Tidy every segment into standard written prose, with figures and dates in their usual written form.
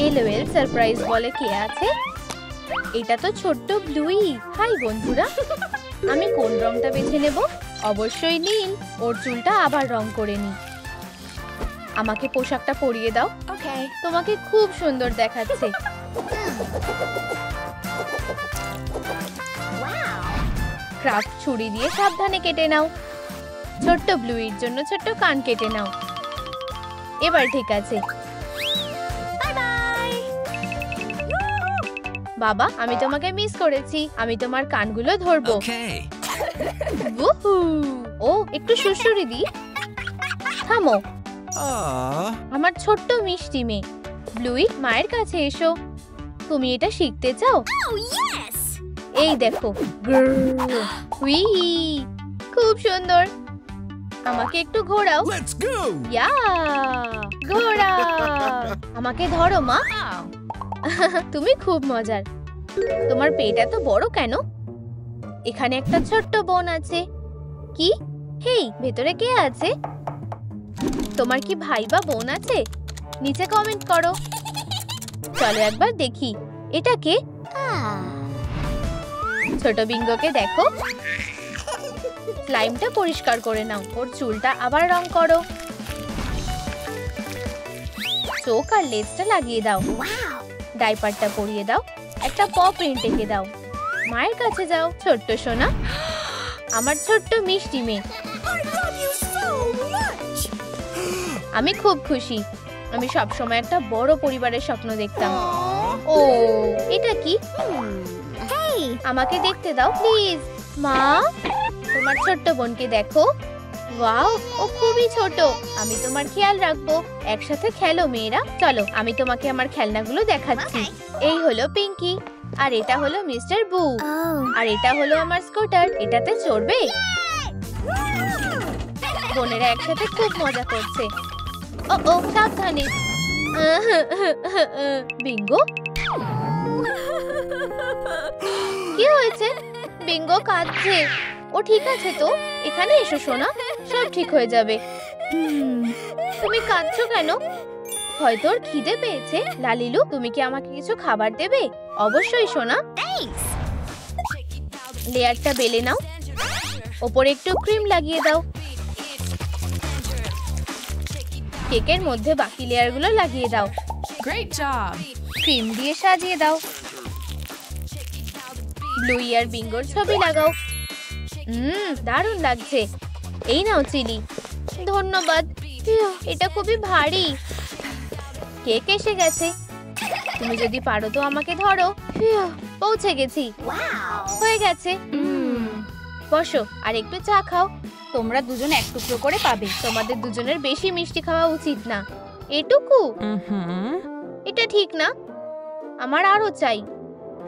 LOL surprise বলে কে আছে? এটা তো ছোট্ট ব্লুই। হাই বন্ধুরা, আমি কোন রংটা বেছে নেব? অবশ্যই নীল। ওর চুলটা আবার রং করে নি। আমাকে পোশাকটা পরিয়ে দাও। তোমাকে খুব সুন্দর দেখাচ্ছে। ক্রাফট ছুরি দিয়ে সাবধানে কেটে নাও। ছোট্ট ব্লুইর জন্য ছোট্ট কান কেটে নাও। এবার ঠিক আছে। বাবা, আমি তোমাকে মিস করেছি। আমি তোমার কানগুলো ধরবো। ও, একটু সুড়সুড়ি দি। থামো। আমার ছোট্ট মিষ্টি মেয়ে ব্লুই, মায়ের কাছে এসো। তুমি এটা শিখতে চাও? এই দেখো, খুব সুন্দর। আমাকে একটু ঘোরাও। ইয়া, ঘোরা। আমাকে ধরো মা। তুমি খুব মজার। তোমার পেট এত বড় কেন? এখানে একটা ছোট্ট বোন আছে। কি? হেই, ভেতরে কে আছে? তোমার কি ভাই বা বোন আছে? নিচে কমেন্ট করো। চলো একবার দেখি এটা কে। ছোট বিঙ্গোকে দেখো। স্লাইমটা পরিষ্কার করে নাও। ওর চুলটা আবার রং করো। চোখ আর লেজটা লাগিয়ে দাও। ডাইপারটা পরিয়ে দাও। একটা প প্রিন্ট এঁকে দাও। মায়ের কাছে যাও ছোট্ট সোনা। আমার ছোট্ট মিষ্টি মেয়ে। আমি খুব খুশি। আমি সবসময় একটা বড় পরিবারের স্বপ্ন দেখতাম। ও, এটা কি? আমাকে দেখতে দাও প্লিজ। মা, তোমার ছোট্ট বোনকে দেখো। ওয়াও, ও খুবই ছোট। আমি তোমার খেয়াল রাখবো। একসাথে খেলো মেয়েরা। চলো, আমি তোমাকে আমার খেলনাগুলো দেখাচ্ছি। এই হলো পিঙ্কি, আর এটা হলো মিস্টার বু, আর এটা হলো আমার স্কুটার। এটাতে চড়বে? বোনেরা একসাথে খুব মজা করছে। ও ও, সাবধানে। বিঙ্গো, কি হয়েছে? বিঙ্গো কাঁদছে। ও ঠিক আছে তো? এখানে এসো সোনা, সব ঠিক হয়ে যাবে। তুমি কাঁদছো কেন? হয়তো ওর খিদে পেয়েছে। লালিলু, তুমি কি আমাকে কিছু খাবার দেবে? অবশ্যই সোনা। লেয়ারটা বেলে নাও। ওপরে একটু ক্রিম লাগিয়ে দাও। কেকের মধ্যে বাকি লেয়ারগুলো লাগিয়ে দাও। Great job! ক্রিম দিয়ে সাজিয়ে দাও। ব্লুই আর বিঙ্গোর ছবি লাগাও। দারুণ লাগছে। এই নাও চিলি। ধন্যবাদ। এটা খুবই ভারী। কেক এসে গেছে। তুমি যদি পারো তো আমাকে ধরো। পৌঁছে গেছি। হয়ে গেছে। বসো আর একটু চা খাও। তোমরা দুজন এক টুকরো করে পাবে। তোমাদের দুজনের বেশি মিষ্টি খাওয়া উচিত না। এটুকু? এটা ঠিক না। আমার আরো চাই।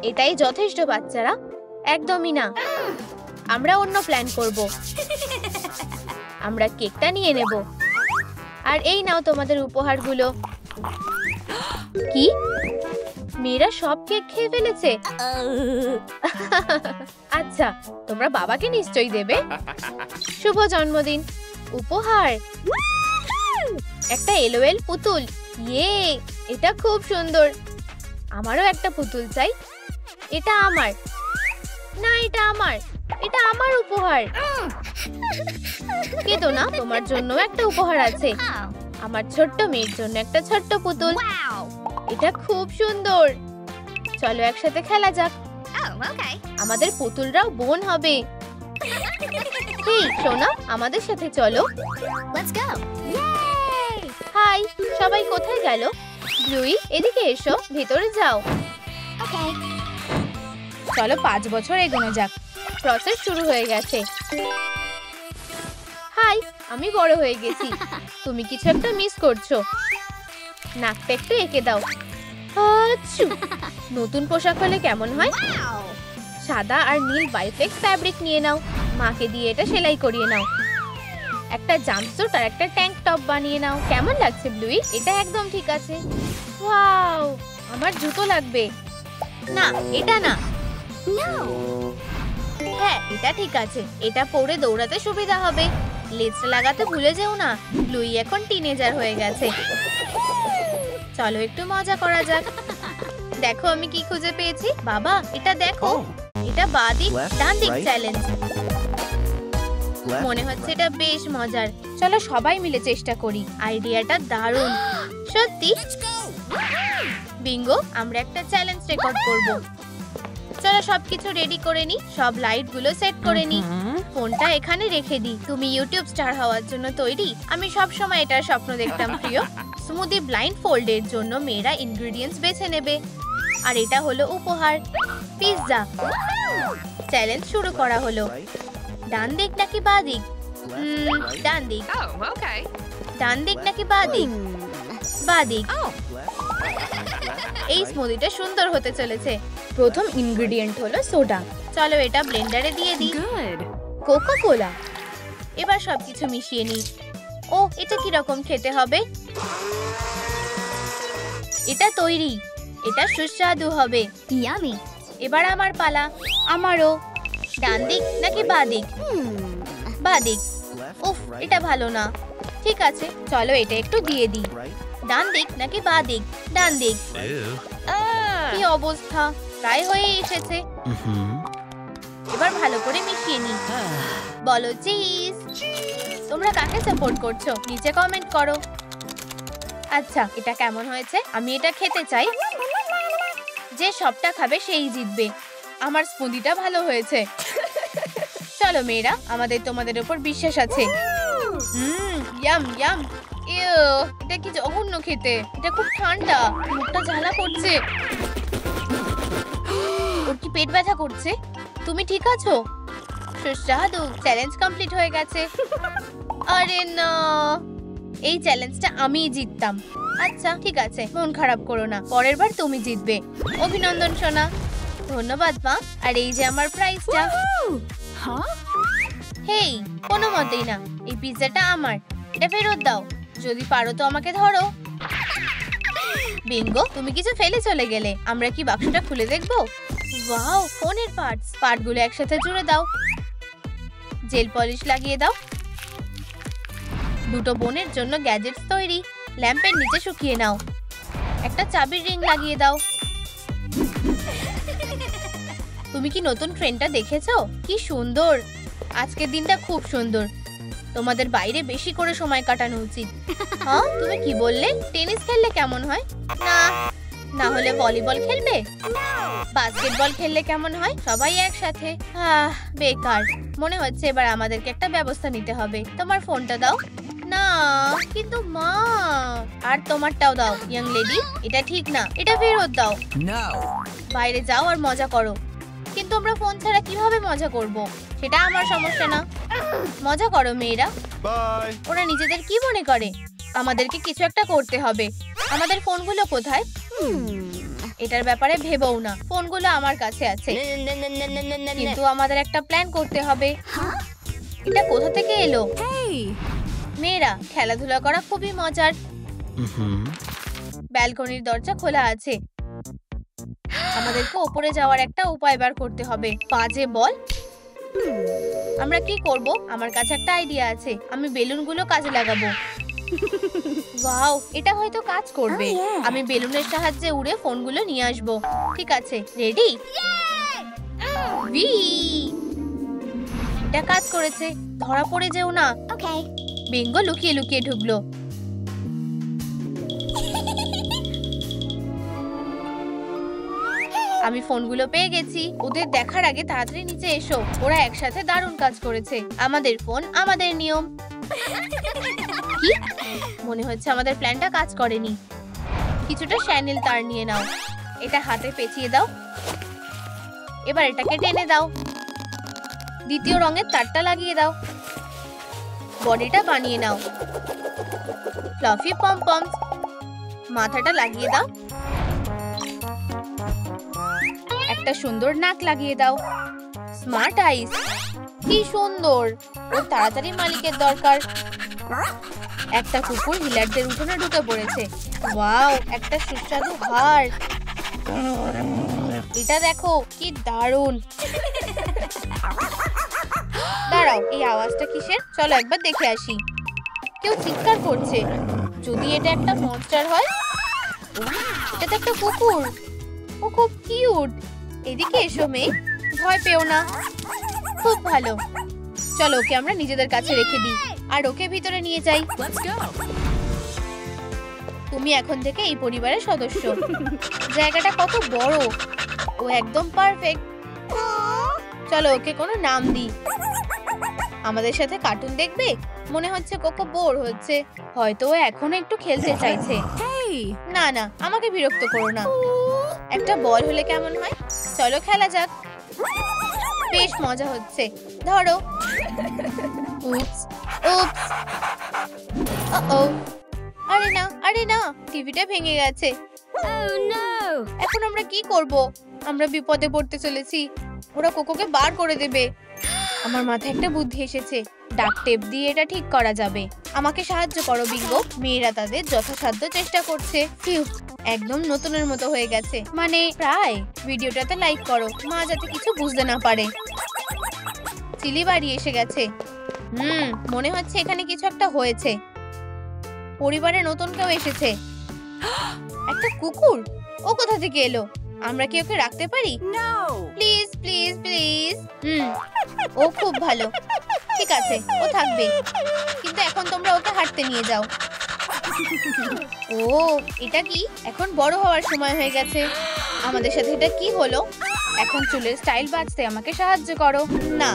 এটাই যথেষ্ট বাচ্চারা। একদমই না। আমরা অন্য প্ল্যান করব। আমরা কেকটা নিয়ে নেব। আর এই নাও তোমাদের উপহারগুলো। কি? মেয়েরা সব কেক খেয়ে ফেলেছে? আচ্ছা, তোমরা বাবাকে নিশ্চয়ই দেবে। শুভ জন্মদিন। উপহার একটা এলওএল পুতুল। ইয়ে, এটা খুব সুন্দর। আমারও একটা পুতুল চাই। এটা আমার না, এটা আমার। এটা আমার উপহার। কেঁদো না, তোমার জন্য একটা উপহার আছে। আমার ছোট্ট মেয়ের জন্য একটা ছোট্ট পুতুল। এটা খুব সুন্দর। চলো একসাথে খেলা যাক। আমাদের পুতুলরাও বোন হবে। হেই সোনা, আমাদের সাথে চলো। হাই, সবাই কোথায় গেল? ব্লুই, এদিকে এসো, ভেতরে যাও। চলো 5 বছর এগোনো যাক। প্রসেস শুরু হয়ে গেছে। হাই, আমি বড় হয়ে গেছি। তুমি কিছু একটা মিস করছো। নাকটা একটু এঁকে দাও। নতুন পোশাক হলে কেমন হয়? সাদা আর নীল বাইফ্লেক্স ফ্যাব্রিক নিয়ে নাও। মাকে দিয়ে এটা সেলাই করিয়ে নাও। একটা জাম্পস্যুট আর একটা ট্যাঙ্ক টপ বানিয়ে নাও। কেমন লাগছে ব্লুই? এটা একদম ঠিক আছে। ওয়াও, আমার জুতো লাগবে। না, এটা না। হ্যাঁ, এটা ঠিক আছে। এটা পরে দৌড়াতে সুবিধা হবে। লেজটা লাগাতে ভুলে যেও না, ব্লুই এখন টিনেজার হয়ে গেছে। চলো একটু মজা করা যাক। দেখো আমি কি খুঁজে পেয়েছি। বাবা এটা দেখো, এটা বাঁ দিক ডান দিক চ্যালেঞ্জ। মনে হচ্ছে এটা বেশ মজার। চলো সবাই মিলে চেষ্টা করি। আইডিয়াটা দারুণ সত্যি। বিঙ্গো, আমরা একটা চ্যালেঞ্জ রেকর্ড করব। চলো সবকিছু রেডি করে নি, সব লাইট গুলো সেট করে নি, ফোনটা এখানে রেখে দি। তুমি ইউটিউব স্টার হওয়ার জন্য তৈরি? আমি সব সময় এটার স্বপ্ন দেখতাম প্রিয়। স্মুদি ব্লাইন্ড ফোল্ডের জন্য মেয়েরা ইনগ্রেডিয়েন্টস বেছে নেবে, আর এটা হলো উপহার, পিৎজা। চ্যালেঞ্জ শুরু করা হলো। ডান দিক নাকি বাঁ দিক? ডান দিক। ডান দিক নাকি বাঁ দিক? বাঁ দিক। এই স্মুদিটা সুন্দর হতে চলেছে। প্রথম ইনগ্রেডিয়েন্ট হলো সোডা। চলো এটা ব্লেন্ডারে দিয়ে দিই। Coca Cola. এবার সবকিছু মিশিয়ে নিই। ও এটা কি রকম খেতে হবে? এটা তৈরি। এটা সুস্বাদু হবে। ইয়ামি। এবার আমার পালা। আমারও। ডান দিক নাকি বাঁ দিক? বাঁ দিক। উফ, এটা ভালো না। ঠিক আছে, চলো এটা একটু দিয়ে দিই। ডান দিক নাকি বাঁ দিক? ডান দিক। কি অবস্থা, প্রায় হয়ে এসেছে। এবার ভালো করে মিশিয়ে নিই। বলো চিজ। তোমরা কাকে সাপোর্ট করছো নিচে কমেন্ট করো। আচ্ছা এটা কেমন হয়েছে? আমি এটা খেতে চাই। যে সবটা খাবে সেই জিতবে। আমার স্মুদিটা ভালো হয়েছে। চলো মেয়েরা, আমাদের তোমাদের উপর বিশ্বাস আছে। Yam yam. এটা কি জঘন্য খেতে। এটা খুব ঠান্ডা, মুখটা জ্বালা করছে। ওর কি পেট ব্যথা করছে? তুমি ঠিক আছো? সুস্বাদু। চ্যালেঞ্জ কমপ্লিট হয়ে গেছে। আরে না, এই চ্যালেঞ্জটা আমিই জিততাম। আচ্ছা ঠিক আছে, মন খারাপ করো না, পরের বার তুমি জিতবে। অভিনন্দন সোনা। ধন্যবাদ মা। আর এই যে আমার প্রাইজটা। হেই, কোনো মতেই না, এই পিৎজাটা আমার। এটা ফেরত দাও। যদি পারো তো আমাকে ধরো। বিঙ্গো, তুমি কিছু ফেলে চলে গেলে। আমরা কি বাক্সটা খুলে দেখবো? ওয়াও, ফোনের পার্টগুলো একসাথে জুড়ে দাও। জেল পলিশ লাগিয়ে দাও। দুটো বোনের জন্য গ্যাজেটস তৈরি। ল্যাম্পের নিচে শুকিয়ে নাও। একটা চাবির রিং লাগিয়ে দাও। তুমি কি নতুন ট্রেনটা দেখেছো? কি সুন্দর। আজকের দিনটা খুব সুন্দর। তোমাদের বাইরে বেশি করে সময় কাটানো উচিত। হ্যাঁ, তুমি কি বললে? টেনিস খেললে কেমন হয়? না, না হলে ভলিবল খেলবে? বাস্কেটবল খেললে কেমন হয়? সবাই একসাথে। বেকার। মনে হচ্ছে এবার আমাদেরকে একটা ব্যবস্থা নিতে হবে। তোমার ফোনটা দাও। না, কিন্তু মা। আর তোমারটাও দাও ইয়াং লেডি। এটা ঠিক না, এটা ফেরত দাও। বাইরে যাও আর মজা করো। কিন্তু আমরা ফোন ছাড়া কিভাবে মজা করব? সেটা আমার সমস্যা না। মজা করো মেয়েরা। ওরা নিজেদের কি মনে করে? আমাদেরকে কিছু একটা করতে হবে। আমাদের ফোনগুলো কোথায়? এটার ব্যাপারে ভেবও না, ফোনগুলো আমার কাছে আছে। কিন্তু আমাদের একটা প্ল্যান করতে হবে। এটা কোথা থেকে এলো? মেয়েরা, খেলাধুলা করা খুবই মজার। ব্যালকনির দরজা খোলা আছে। আমাদেরকে উপরে যাওয়ার একটা উপায় বার করতে হবে। বাজে বল। আমরা কি করব? আমার কাছে একটা আইডিয়া আছে। আমি বেলুনগুলো কাজে লাগাবো। ওয়াও, এটা হয়তো কাজ করবে। আমি বেলুনের সাহায্যে উড়ে ফোনগুলো নিয়ে আসবো। ঠিক আছে, রেডি? এটা কাজ করেছে। ধরা পড়ে যেও না। বিঙ্গো লুকিয়ে লুকিয়ে ঢুকলো। আমি ফোনগুলো পেয়ে গেছি। ওদের দেখার আগে তাড়াতাড়ি নিচে এসো। ওরা একসাথে দারুণ কাজ করেছে। আমাদের ফোন, আমাদের নিয়ম। কি? মনে হচ্ছে আমাদের প্ল্যানটা কাজ করেনি। কিছুটা শ্যানেল তার নিয়ে নাও। এটা হাতে পেঁচিয়ে দাও। এবার এটাকে টেনে দাও। দ্বিতীয় রঙের তারটা লাগিয়ে দাও। বডিটা বানিয়ে নাও। ফ্লাফি পমপমস। মাথাটা লাগিয়ে দাও। একটা সুন্দর নাক লাগিয়ে দাও। স্মার্ট আইস। কি সুন্দর। ওর তাড়াতাড়ি মালিকের দরকার। একটা কুকুর হিলারদের উঠোনে ঢুকে পড়েছে। ওয়াও, একটা সুস্বাদু হাড়। এটা দেখো, কি দারুণ। দাঁড়াও, এই আওয়াজটা কিসের? চলো একবার দেখে আসি। কেউ চিৎকার করছে। যদি এটা একটা মনস্টার হয়। এটা তো একটা কুকুর। ও খুব কিউট। এদিকে এসো মেয়ে, ভয় পেও না। খুব ভালো, চলো ওকে আমরা নিজেদের কাছে রেখে দিই আর ওকে ভিতরে নিয়ে যাই। তুমি এখন থেকে এই পরিবারের সদস্য। জায়গাটা কত বড়, ও একদম পারফেক্ট। চলো ওকে কোনো নাম দিই। আমাদের সাথে কার্টুন দেখবে? মনে হচ্ছে কোকো বোর হচ্ছে, হয়তো ও এখনো একটু খেলতে চাইছে। না না, আমাকে বিরক্ত করো না। একটা বল হলে কেমন হয়? চলো খেলা যাক। বেশ মজা হচ্ছে। ধরো। উপস উপস। আরে না, আরে না, টিভিটা ভেঙে গেছে। এখন আমরা কি করব? আমরা বিপদে পড়তে চলেছি। ওরা কোকোকে বার করে দেবে। আমার মাথায় একটা বুদ্ধি এসেছে। ডাক টেপ দিয়ে এটা ঠিক করা যাবে। আমাকে সাহায্য করো বিঙ্গো। মেয়েরা তাদের যথাসাধ্য চেষ্টা করছে। একদম নতুনের মতো হয়ে গেছে, মানে প্রায়। ভিডিওটাতে লাইক করো, মা যাতে কিছু বুঝতে না পারে। চিলি বাড়ি এসে গেছে। মনে হচ্ছে এখানে কিছু একটা হয়েছে। পরিবারে নতুন কেউ এসেছে। একটা কুকুর? ও কোথা থেকে এলো? আমরা কি ওকে রাখতে পারি? Please please please. ও খুব ভালো। ঠিক আছে, ও থাকবে, কিন্তু এখন তোমরা ওকে হাঁটতে নিয়ে যাও। ও এটা কি? এখন বড় হওয়ার সময় হয়ে গেছে। আমাদের সাথে এটা কি হলো? এখন চুলের স্টাইল বাঁচতে আমাকে সাহায্য করো। না,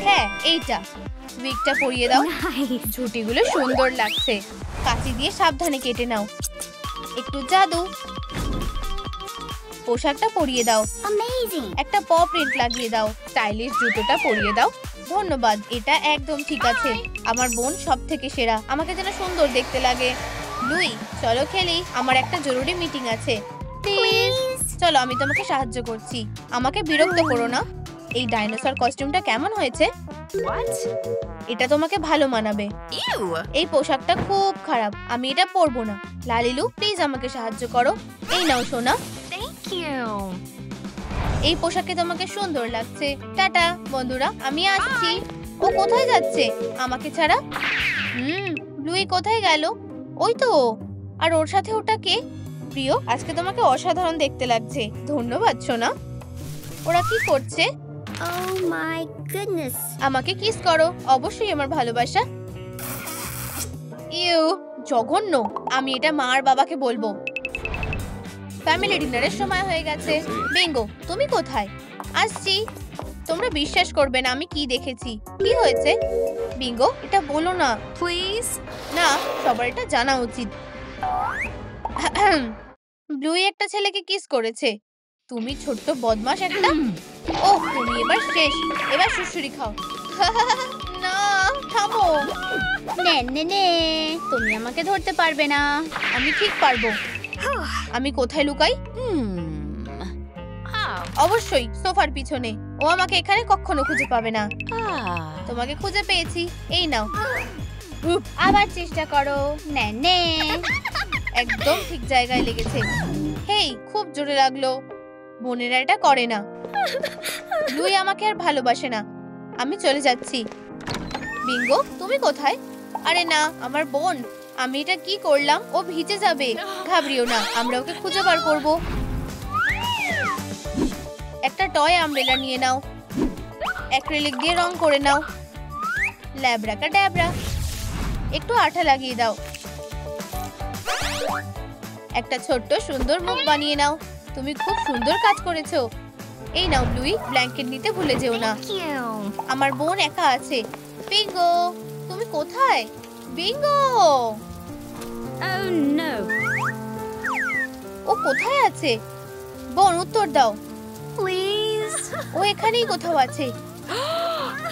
হ্যাঁ এইটা। উইগটা পরিয়ে দাও। ঝুঁটিগুলো সুন্দর লাগছে। কাঁচি দিয়ে সাবধানে কেটে নাও। একটু জাদু। পোশাকটা পরিয়ে দাও। একটা প প্রিন্ট লাগিয়ে দাও। স্টাইলিশ জুতোটা পরিয়ে দাও। ধন্যবাদ, এটা একদম ঠিক আছে। আমার বোন সব থেকে সেরা। আমাকে যেন সুন্দর দেখতে লাগে। লুই, চলো খেলি। আমার একটা জরুরি মিটিং আছে। প্লিজ চলো, আমি তোমাকে সাহায্য করছি। আমাকে বিরক্ত করো না। এই ডাইনোসর কস্টিউমটা কেমন হয়েছে? এটা তোমাকে ভালো মানাবে। এই পোশাকটা খুব খারাপ, আমি এটা পরবো না। লালিলু, প্লিজ আমাকে সাহায্য করো। এই নাও সোনা। এই পোশাকে তোমাকে সুন্দর লাগছে। টাটা বন্ধুরা, আমি আসছি। ও কোথায় যাচ্ছে আমাকে ছাড়া? লুই কোথায় গেল? ওই তো। আর ওর সাথে ওটা কে? প্রিয়, আজকে তোমাকে অসাধারণ দেখতে লাগছে। ধন্যবাদ সোনা। ওরা কি করছে? Oh my goodness. আমাকে কিস করো। অবশ্যই আমার ভালোবাসা। ইউ, জঘন্য। আমি এটা মা আর বাবাকে বলবো। ফ্যামিলি ডিনারের সময় হয়ে গেছে। বিঙ্গো, তুমি কোথায়? আসছি। তোমরা বিশ্বাস করবে না আমি কি দেখেছি। কি হয়েছে? বিঙ্গো, এটা বলো না প্লিজ। না, সবার এটা জানা উচিত। ব্লুই একটা ছেলেকে কিস করেছে। তুমি ছোট্ট বদমাশ একটা। ও তুমি এবার শেষ। এবার সুড়সুড়ি খাও। না, থামো। নে, তুমি আমাকে ধরতে পারবে না। আমি ঠিক পারবো। আমি কোথায় লুকাই? অবশ্যই সোফার পিছনে। ও আমাকে এখানে কখনো খুঁজে পাবে না। তোমাকে খুঁজে পেয়েছি। এই নাও। আবার চেষ্টা করো। নে। একদম ঠিক জায়গায় লেগেছে। হেই, খুব জোরে লাগলো। বোনেরা এটা করে না। লুই আমাকে আর ভালোবাসে না। আমি চলে যাচ্ছি। বিঙ্গো, তুমি কোথায়? আরে না, আমার বোন। আমি এটা কি করলাম? ও ভিজে যাবে। ঘাবড়িও না, আমরা ওকে খুঁজে বার করব। একটা টয় আমব্রেলা নিয়ে নাও। অ্যাক্রিলিক দিয়ে রং করে নাও। ল্যাবরা কা ড্যাবরা। একটু আঠা লাগিয়ে দাও। একটা ছোট্ট সুন্দর মুখ বানিয়ে নাও। তুমি খুব সুন্দর কাজ করেছো। এই নাও ব্লুই, ব্ল্যাঙ্কেট নিতে ভুলে যেও না। আমার বোন একা আছে। বিঙ্গো, তুমি কোথায়? বিঙ্গো, ও কোথায় আছে? বোন, উত্তর দাও প্লিজ। ও এখানেই কোথাও আছে।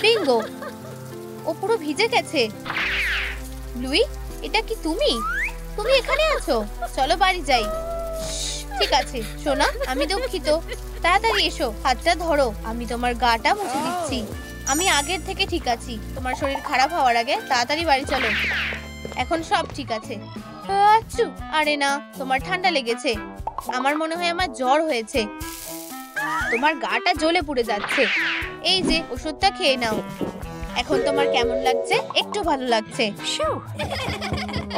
বিঙ্গো, ও পুরো ভিজে গেছে। ব্লুই, এটা কি তুমি? তুমি এখানে আছো? চলো বাড়ি যাই। ঠিক আছে সোনা, আমি দুঃখিত। তাড়াতাড়ি এসো, হাতটা ধরো। আমি তোমার গাটা মুছে দিচ্ছি। আমি আগের থেকে ঠিক আছি। তোমার শরীর খারাপ হওয়ার আগে তাড়াতাড়ি বাড়ি চলো। এখন সব ঠিক আছে। আরে না, তোমার ঠান্ডা লেগেছে। আমার মনে হয় আমার জ্বর হয়েছে। তোমার গাটা জ্বলে পুড়ে যাচ্ছে। এই যে ওষুধটা খেয়ে নাও। এখন তোমার কেমন লাগছে? একটু ভালো লাগছে।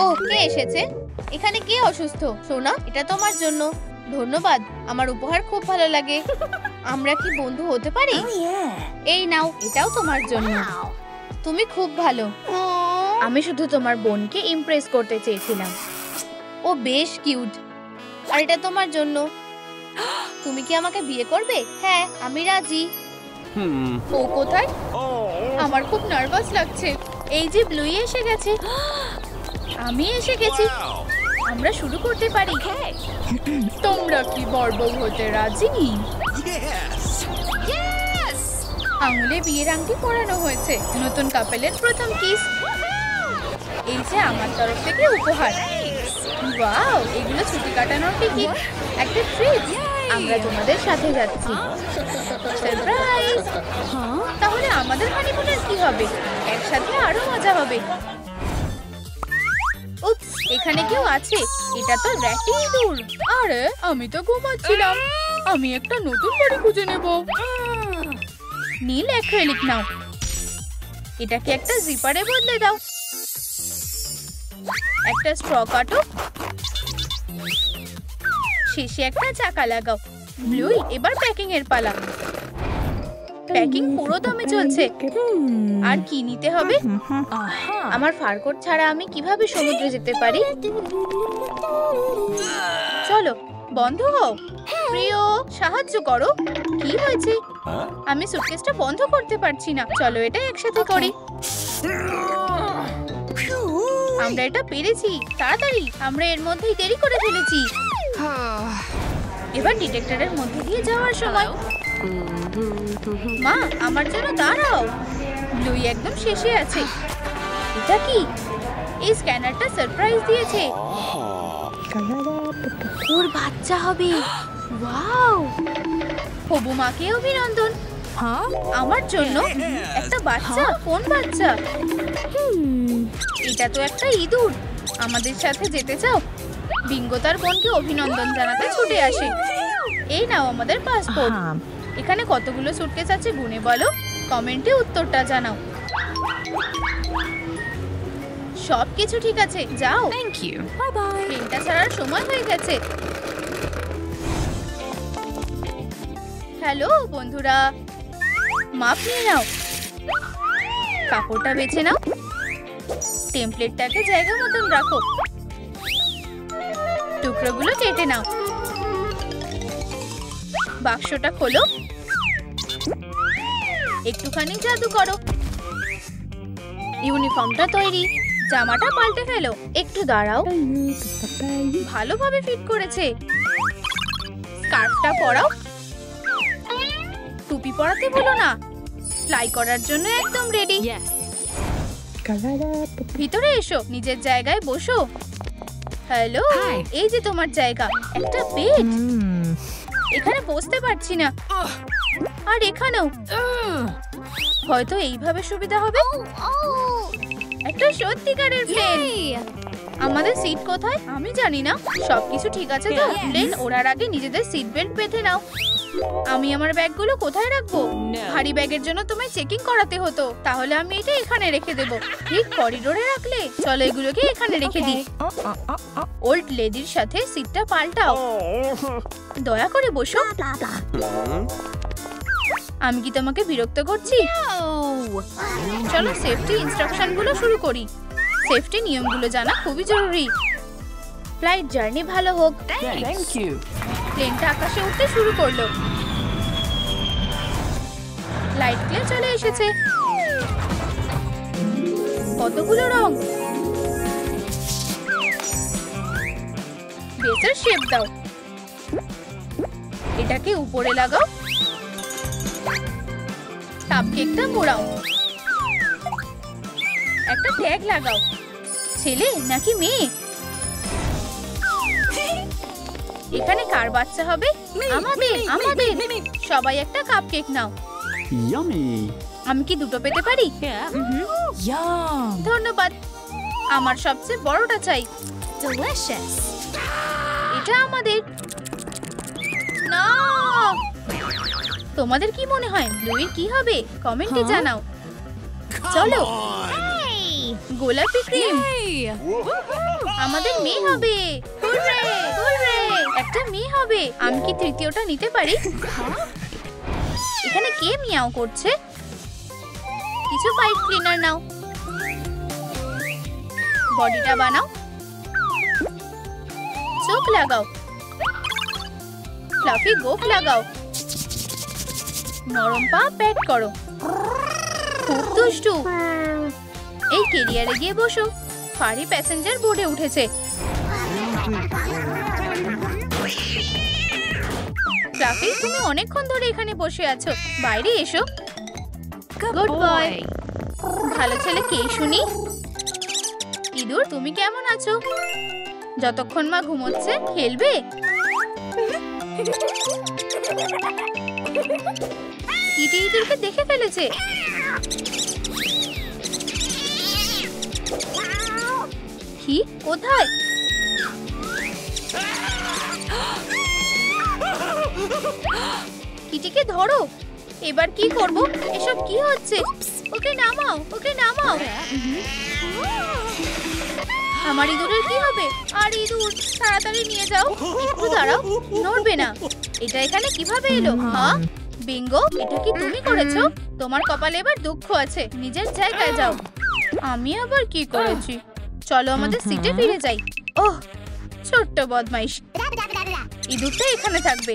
ও, কে এসেছে? এখানে কে অসুস্থ? সোনা, এটা তোমার জন্য। ধন্যবাদ, আমার উপহার খুব ভালো লাগে। আমরা কি বন্ধু হতে পারি? এই নাও, এটাও তোমার জন্য। তুমি খুব ভালো। আমি শুধু তোমার বোনকে ইমপ্রেস করতে চেয়েছিলাম। ও বেশ কিউট। আর এটা তোমার জন্য। তুমি কি আমাকে বিয়ে করবে? হ্যাঁ, আমি রাজি। ও কোথায়? আমার খুব নার্ভাস লাগছে। এই যে ব্লুই এসে গেছে। আমি এসে গেছি। আমরা শুরু করতে পারি। তোমরা কি বরবউ হতে রাজি? আঙুলে বিয়ের আংটি পরানো হয়েছে। নতুন কাপেলের প্রথম কিস। এই যে আমার তরফ থেকে উপহার। ওয়াও, এগুলো ছুটি কাটানোর টিকিট। একটা ট্রিপ। আমরা তোমাদের সাথে যাচ্ছি। সারপ্রাইজ! তাহলে আমাদের হানিমুনের কি হবে? একসাথে আরো মজা হবে। উপস, এখানে কেউ আছে? এটা তো র্যাটি ইঁদুর। আরে, আমি তো ঘুমাচ্ছিলাম। আমি একটা নতুন বাড়ি খুঁজে নেব। নীল অ্যাক্রিলিক নাও। এটাকে একটা জিপারে বদলে দাও। একটা স্ট্র কাটো। শেষে একটা চাকা লাগাও। ব্লুই, এবার প্যাকিং এর পালা। প্যাকিং পুরো দমে চলছে। আর কি নিতে হবে? আমার ফারকোট ছাড়া আমি কিভাবে সমুদ্রে যেতে পারি? চলো, বন্ধ হও। প্রিয়, সাহায্য করো। কি হয়েছে? আমি সুটকেসটা বন্ধ করতে পারছি না। চলো, এটা একসাথে করি। আমরা এটা পেরেছি। তাড়াতাড়ি, আমরা এর মধ্যেই দেরি করে ফেলেছি। এবার ডিটেক্টরের মধ্যে দিয়ে যাওয়ার সময়। মা, আমার জন্য দাঁড়াও। ব্লুই একদম শেষে আছে। এটা কি? এই স্ক্যানারটা সারপ্রাইজ দিয়েছে। ওর বাচ্চা হবে। ওয়াও! হবু মাকে অভিনন্দন। আমার জন্য একটা বাচ্চা? কোন বাচ্চা? এটা তো একটা ইঁদুর। আমাদের সাথে যেতে চাও? বিঙ্গো তার বোনকে অভিনন্দন জানাতে ছুটে আসে। এই নাও আমাদের পাসপোর্ট। এখানে কতগুলো সুটকেস আছে গুনে বলো। কমেন্টে উত্তরটা জানাও। সবকিছু ঠিক আছে, যাও। Thank you. Bye bye. প্লেনটা ছাড়ার সময় হয়ে গেছে। হ্যালো বন্ধুরা, মাপ নিয়ে নাও। কাপড়টা বেছে নাও। টেমপ্লেটটাকে জায়গা মতন রাখো। টুকরোগুলো কেটে নাও। বাক্সটা খোলো। একটুখানি জাদু করো। ইউনিফর্মটা তৈরি। জামাটা পাল্টে ফেলো। একটু দাঁড়াও। ভালোভাবে ফিট করেছে। স্কার্ফটা পরাও। টুপি পরাতে ভুলো না। ফ্লাই করার জন্য একদম রেডি। ভিতরে এসো, নিজের জায়গায় বসো। হ্যালো, এই যে তোমার জায়গা। একটা বেড। এখানে বসতে পারছি না। আর এখানেও। হয়তো এইভাবে সুবিধা হবে। একটা সত্যিকারের প্লেন। আমাদের সিট কোথায়? আমি জানি না। সবকিছু ঠিক আছে তো? প্লেন ওড়ার আগে নিজেদের সিট বেল্ট বেঁধে নাও। আমি আমার ব্যাগগুলো কোথায় রাখবো? ভারী ব্যাগের জন্য তোমায় চেকিং করাতে হতো। তাহলে আমি এটা এখানে রেখে দেব। ঠিক করিডোরে রাখলে? চলো, এগুলোকে এখানে রেখে দিই। ওল্ড লেডির সাথে সিটটা পাল্টাও। দয়া করে বসো। আমি কি তোমাকে বিরক্ত করছি? চলো, সেফটি ইনস্ট্রাকশনগুলো শুরু করি। সেফটি নিয়মগুলো জানা খুবই জরুরি। ফ্লাইট জার্নি ভালো হোক। Thank you. প্লেনটা আকাশে উঠতে শুরু করলো। লাইট ক্লে চলে এসেছে। কতগুলো রং। বেসের শেপ দাও। এটাকে উপরে লাগাও। কাপকেকটা মোড়াও। একটা ট্যাগ লাগাও। ছেলে নাকি মেয়ে? এখানে কার বাচ্চা হবে? আমাদের। আমাদের। সবাই একটা কাপকেক নাও। আমি কি দুটো পেতে পারি? ধন্যবাদ। আমার সবচেয়ে বড়টা চাই। এটা আমাদের। না, তোমাদের কি মনে হয় ব্লুইর কি হবে কমেন্টে জানাও। চলো গোলাপি ক্রিম আমাদের মেয়ে হবে। হুররে হুররে একটা মেয়ে হবে। আমি কি তৃতীয়টা নিতে পারি? এখানে কে মিয়াও করছে? কিছু পাইপ ক্লিনার নাও, বডিটা বানাও, চোখ লাগাও, ফ্লাফি গোফ লাগাও, নরম পা প্যাড করো। খুব দুষ্টু। এই ক্যারিয়ারে গিয়ে বসো। ফারি প্যাসেঞ্জার বোর্ডে উঠেছে। ফ্লাফি তুমি অনেকক্ষণ ধরে এখানে বসে আছো, বাইরে এসো। Good boy. ভালো ছেলে কে শুনি? ইঁদুর তুমি কেমন আছো? যতক্ষণ মা ঘুমোচ্ছে খেলবে? কিটি ইঁদুরকে দেখে ফেলেছে। কি কোথায়? কিটিকে ধরো। এবার কি করব? এসব কি হচ্ছে? ওকে নামাও, ওকে নামাও। আমার ইঁদুরের কি হবে? আর ইঁদুর তাড়াতাড়ি নিয়ে যাও। একটু দাঁড়াও, নড়বে না। এটা এখানে কিভাবে এলো? হ্যাঁ বিঙ্গো, এটা কি তুমি করেছো? তোমার কপালে এবার দুঃখ আছে, নিজের জায়গায় যাও। আমি আবার কি করেছি? চলো আমাদের সিটে ফিরে যাই। ওহ ছোট্ট বদমাইশ। ইঁদুরটা এখানে থাকবে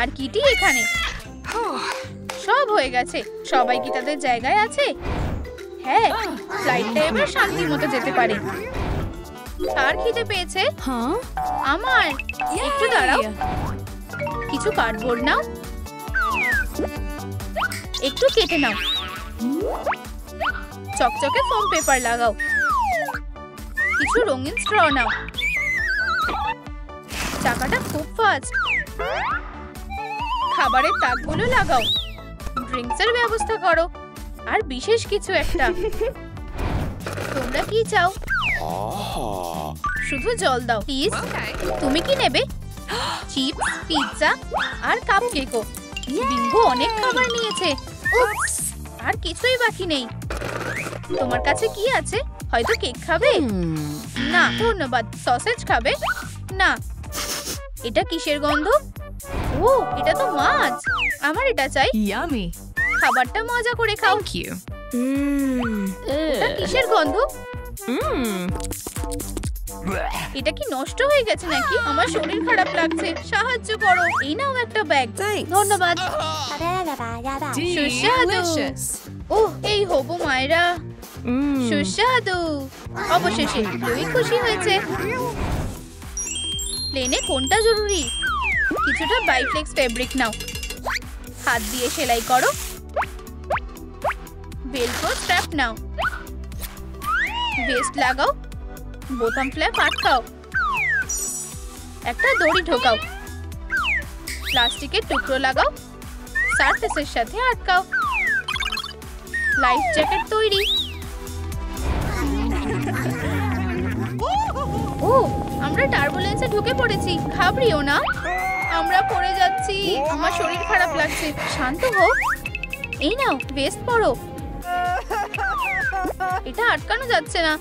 আর কিটি এখানে। সব হয়ে গেছে। সবাই কি তাদের জায়গায় আছে? হ্যাঁ, ফ্লাইটটা এবার শান্তির মতো যেতে পারে। কার খিদে পেয়েছে? আমার। একটু দাঁড়াও, কিছু কার্ডবোর্ড নাও, একটু কেটে নাও, চকচকে ফোম পেপার লাগাও, কিছু রঙিন স্ট্র নাও। চাকাটা খুব ফাস্ট। খাবারের তাকগুলো লাগাও, ড্রিঙ্কসের ব্যবস্থা করো, আর বিশেষ কিছু একটা। তোমরা কি চাও? শুধু জল দাও প্লিজ। তুমি কি নেবে? চিপস, পিৎজা আর কাপকেকও। বিঙ্গো অনেক খাবার নিয়েছে। উপস, আর কিছুই বাকি নেই। তোমার কাছে কি আছে? হয়তো কেক খাবে? না ধন্যবাদ। সসেজ খাবে? না। এটা কিসের গন্ধ? ও এটা তো মাছ। আমার এটা চাই। Yummy. খাবারটা মজা করে খাও। Thank you. এটা কিসের গন্ধ? Mmm. এটা কি নষ্ট হয়ে গেছে নাকি? আমার শরীর খারাপ লাগছে, সাহায্য করো। এই নাও একটা ব্যাগ। ধন্যবাদ। সুস্বাদু। ওহ এই হবু মায়েরা, সুস্বাদু। অবশেষে লুই খুশি হয়েছে। প্লেনে কোনটা জরুরি? কিছুটা বাইফ্লেক্স ফেব্রিক নাও, হাত দিয়ে সেলাই করো। ভেলক্রো স্ট্র্যাপ নাও, ভেস্ট লাগাও, বোতাম ফ্ল্যাপ আটকাও, একটা দড়ি ঢোকাও, প্লাস্টিকের টুকরো লাগাও, সারফেসের সাথে আটকাও। লাইফ জ্যাকেট তৈরি। ও আমরা টার্বুলেন্সে ঢুকে পড়েছি। ঘাবড়িও না, আমরা পড়ে যাচ্ছি। আমার শরীর খারাপ লাগছে। শান্ত হও। এই নাও ভেস্ট পরো। এটা আটকানো যাচ্ছে না।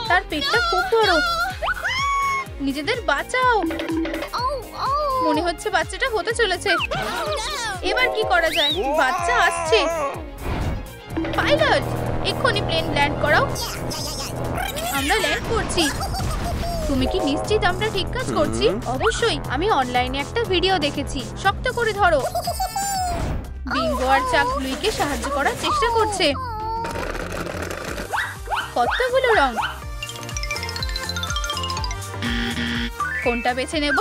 তার পেটটা খুব বড়। নিজেদের বাঁচাও। মনে হচ্ছে বাচ্চাটা হতে চলেছে। এবার কি করা যায়? বাচ্চা আসছে। পাইলট এক্ষুনি প্লেন ল্যান্ড করাও। আমরা ল্যান্ড করছি। তুমি কি নিশ্চিত আমরা ঠিক কাজ করছি? অবশ্যই, আমি অনলাইনে একটা ভিডিও দেখেছি। শক্ত করে ধরো। বিঙ্গো আর চাক লুইকে সাহায্য করার চেষ্টা করছে। কতগুলো রং, কোনটা বেছে নেব?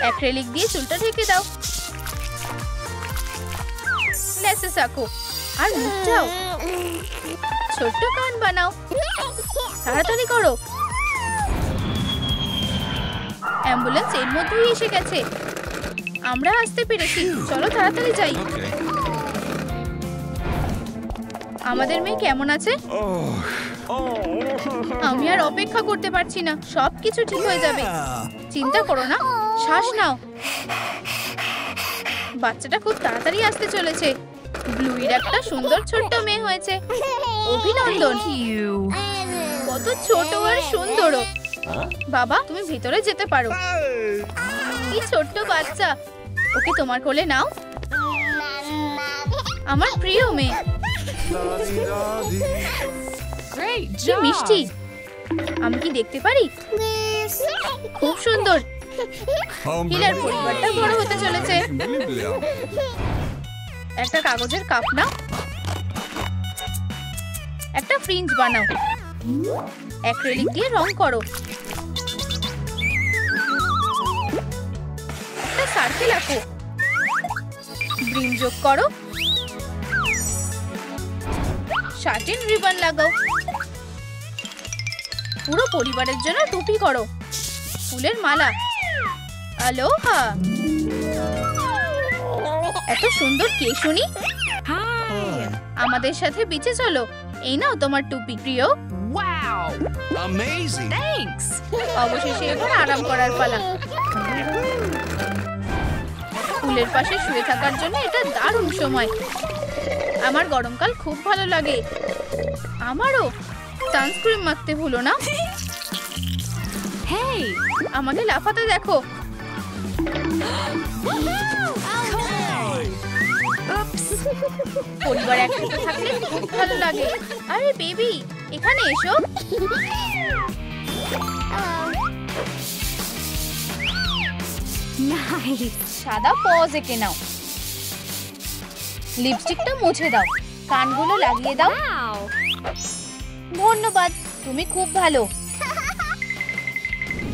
অ্যাক্রিলিক দিয়ে চুলটা ঢেকে দাও। লেসেস আঁকো আর মুখটাও। ছোট্ট কান বানাও। তাড়াতাড়ি করো। অ্যাম্বুলেন্স এর মধ্যেই এসে গেছে। আমরা আসতে পেরেছি। চলো তাড়াতাড়ি যাই। আমাদের মেয়ে কেমন আছে? আমি আর অপেক্ষা করতে পারছি না। সবকিছু ঠিক হয়ে যাবে। চিন্তা করো না, শ্বাস নাও। বাচ্চাটা খুব তাড়াতাড়ি আসতে চলেছে। ব্লুইর একটা সুন্দর ছোট্ট মেয়ে হয়েছে। অভিনন্দন। কত ছোট আর সুন্দর। বাবা, তুমি ভিতরে যেতে পারো। কি ছোট্ট বাচ্চা, ওকে তোমার কোলে নাও। আমার প্রিয় মেয়ে। কি মিষ্টি। আমি কি দেখতে পারি? খুব সুন্দর। হিলার পরিবারটা বড় হতে চলেছে। একটা কাগজের কাপ নাও, একটা ফ্রিঞ্জ বানাও, অ্যাক্রিলিক দিয়ে রং করো, একটা সার্কেল আঁকো, ব্রিম যোগ করো, শার্টিন রিবন লাগাও, পুরো পরিবারের জন্য টুপি করো, ফুলের মালা। আলোহা, এত সুন্দর কে শুনি। আমাদের সাথে বিচে চলো। এই নাও তোমার টুপি প্রিয়। Wow! Amazing! Thanks! অবশেষে এবার আরাম করার পালা। ফুলের পাশে শুয়ে থাকার জন্য এটা দারুণ সময়। আমার গরমকাল খুব ভালো লাগে। আমারও। সানস্ক্রিন মাখতে ভুলো না। Hey! আমাকে লাফাতে দেখো। Oops! পরিবার একসাথে থাকলে খুব ভালো লাগে। আরে বেবি, এখানে এসো। Nice! সাদা পজ এঁকে নাও। লিপস্টিকটা মুছে দাও। কানগুলো লাগিয়ে দাও। Wow! ধন্যবাদ, তুমি খুব ভালো।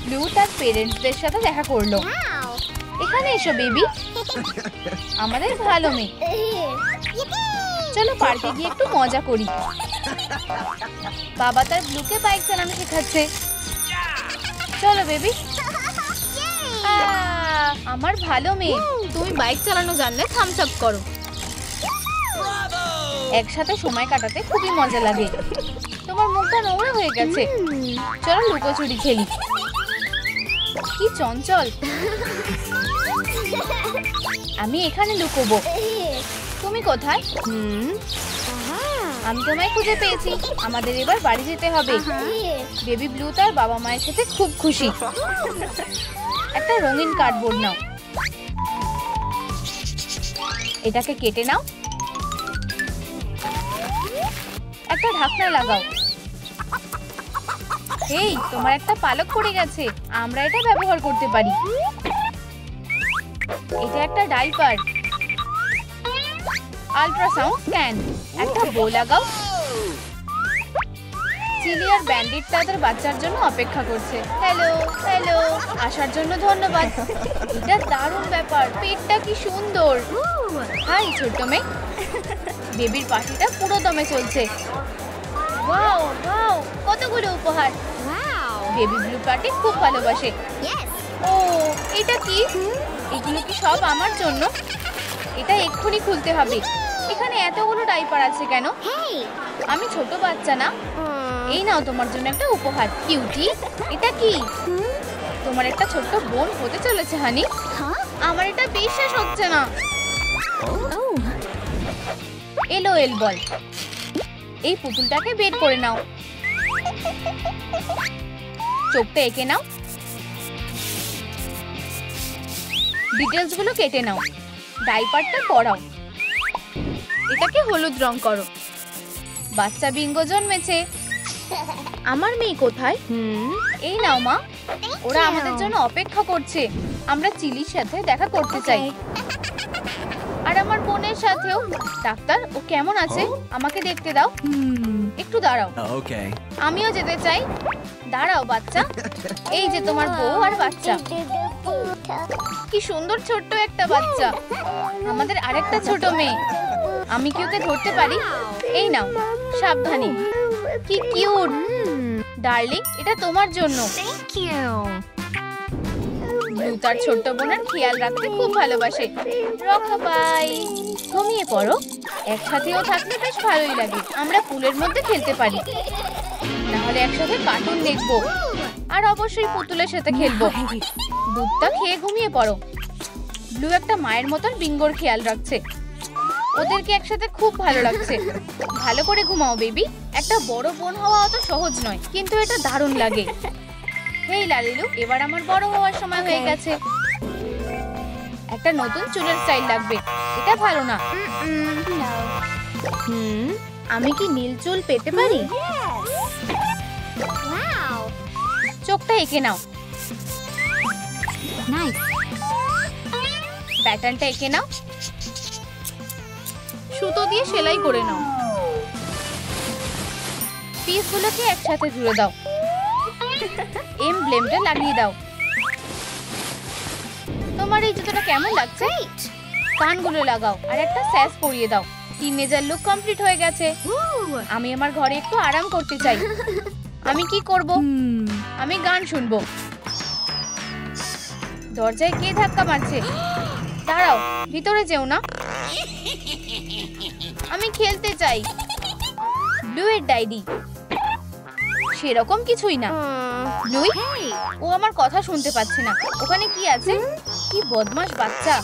ব্লু তার পেরেন্টসদের সাথে দেখা করলো। এখানে এসো বেবি। আমাদের ভালো মেয়ে। চলো পার্কে গিয়ে একটু মজা করি। বাবা তার ব্লুকে বাইক চালানো শেখাচ্ছে। চলো বেবি। আমার ভালো মেয়ে। তুমি বাইক চালানো জানলে থামস আপ করো। একসাথে সময় কাটাতে খুবই মজা লাগে। তোমার মুখটা নোংরা হয়ে গেছে। চলো লুকোচুরি খেলি। কি চঞ্চল। আমি এখানে লুকোবো। তুমি কোথায়? আমি তোমায় খুঁজে পেয়েছি। আমাদের এবার বাড়ি যেতে হবে। বেবি ব্লু তার বাবা মায়ের সাথে খুব খুশি। একটা রঙিন কার্ডবোর্ড নাও। এটাকে কেটে নাও। একটা ঢাকনা লাগাও। এই, তোমার একটা পালক পড়ে গেছে। আমরা এটা ব্যবহার করতে পারি। এটা একটা ডাইপার। Ultrasound scan. একটা বো লাগাও। চিলি আর ব্যান্ডিট তাদের বাচ্চার জন্য অপেক্ষা করছে। হ্যালো হ্যালো, আসার জন্য ধন্যবাদ। এটা দারুণ ব্যাপার। পেটটা কি সুন্দর। হাই ছোট্ট মেয়ে। বেবির পার্টিটা পুরো দমে চলছে। ওয়াও ওয়াও, কতগুলো উপহার। Wow! বেবি ব্লু পার্টি খুব ভালোবাসে। Yes. ও, এটা কি? এগুলো কি সব আমার জন্য? এটা এক্ষুনি খুলতে হবে। এখানে এতগুলো ডাইপার আছে কেন? Hey. আমি ছোট বাচ্চা না। এই নাও তোমার জন্য একটা উপহার। কিউটি, এটা কি? তোমার একটা ছোট্ট বোন হতে চলেছে হানি। Huh? আমার এটা বিশ্বাস হচ্ছে না। Oh! এলওএল বল। এই পুতুলটাকে বের করে নাও। চোখটা এঁকে নাও। ডিটেলস গুলো কেটে নাও। ডাইপারটা পরাও। এটাকে হলুদ রং করো। বাচ্চা বিঙ্গো জন্মেছে। আমার মেয়ে কোথায়? এই নাও মা। ওরা আমাদের জন্য অপেক্ষা করছে। আমরা চিলির সাথে দেখা করতে চাই। আর আমার বোনের সাথেও। ডাক্তার, ও কেমন আছে? আমাকে দেখতে দাও। একটু দাঁড়াও। Okay. আমিও যেতে চাই। দাঁড়াও বাচ্চা। এই যে তোমার বউ আর বাচ্চা। কি সুন্দর ছোট্ট একটা বাচ্চা। আমাদের আরেকটা ছোট মেয়ে। আমি কি ওকে ধরতে পারি? এই নাও, সাবধানে। কি কিউট। ডার্লিং, এটা তোমার জন্য। Thank you! ব্লু তার ছোট্ট বোনের খেয়াল রাখতে খুব ভালোবাসে। রকাবাই। ঘুমিয়ে পড়ো। একসাথেও থাকলে বেশ ভালোই লাগে। আমরা পুলের মধ্যে খেলতে পারি। নাহলে একসাথে কার্টুন দেখবো। আর অবশ্যই পুতুলের সাথে খেলবো। দুধটা খেয়ে ঘুমিয়ে পড়ো। ব্লু একটা মায়ের মতন বিঙ্গোর খেয়াল রাখছে। ওদেরকে একসাথে খুব ভালো লাগছে। ভালো করে ঘুমাও বেবি। একটা বড় বোন হওয়া অত সহজ নয়, কিন্তু এটা দারুণ লাগে। হেই লালিলু, এবার আমার বড় হওয়ার সময় হয়ে গেছে। একটা নতুন চুলের স্টাইল লাগবে। এটা ভালো না। আমি কি নীল চুল পেতে পারি? Wow. চোখটা এঁকে নাও। Nice. প্যাটার্নটা এঁকে নাও। সুতো দিয়ে সেলাই করে নাও। পিসগুলোকে একসাথে জুড়ে দাও। এমব্লেমটা লাগিয়ে দাও। তোমার এই জুতোটা কেমন লাগছে? কানগুলো লাগাও আর একটা স্যাস পরিয়ে দাও। টিনেজার লুক কমপ্লিট হয়ে গেছে। আমি আমার ঘরে একটু আরাম করতে চাই। আমি কি করব? আমি গান শুনবো। দরজায় কে ধাক্কা মারছে? দাঁড়াও, ভিতরে যেও না। আমি খেলতে চাই। ব্লু এর ডায়েরি। সেরকম কিছুই না। ব্লুই, ও আমার কথা শুনতে পাচ্ছে না। ওখানে কি আছে? কি বদমাশ বাচ্চা।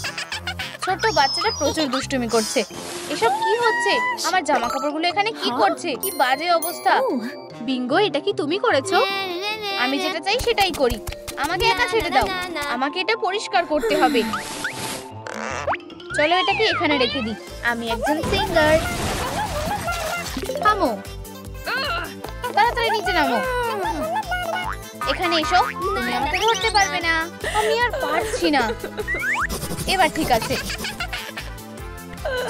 ছোট বাচ্চাটা প্রচুর দুষ্টুমি করছে। এসব কি হচ্ছে? আমার জামা কাপড়গুলো এখানে কি করছে? কি বাজে অবস্থা। বিঙ্গো, এটা কি তুমি করেছো? আমি যেটা চাই সেটাই করি। আমাকে একা ছেড়ে দাও। আমাকে এটা পরিষ্কার করতে হবে। চলো এটাকে এখানে রেখে দিই। আমি একজন সিঙ্গার। থামো, তাড়াতাড়ি নিচে নামো। এখানে এসো। তুমি আমাকে ধরতে পারবে না। আমি আর পারছি না। এবার ঠিক আছে।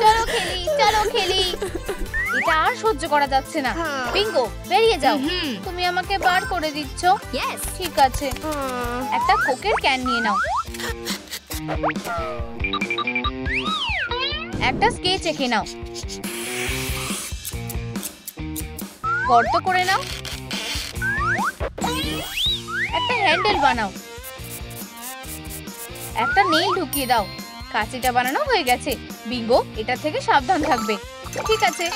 চলো খেলি, চলো খেলি। এটা আর সহ্য করা যাচ্ছে না। বিঙ্গো, বেরিয়ে যাও। তুমি আমাকে বার করে দিচ্ছ। Yes. ঠিক আছে। একটা কোকের ক্যান নিয়ে নাও। একটা স্কেচ এঁকে নাও। গর্ত করে নাও। একটা হ্যান্ডেল বানাও। একটা নেইল ঢুকিয়ে দাও। কাঁচিটা বানানো হয়ে গেছে। বিঙ্গো, এটা থেকে সাবধান থাকবে। ঠিক আছে।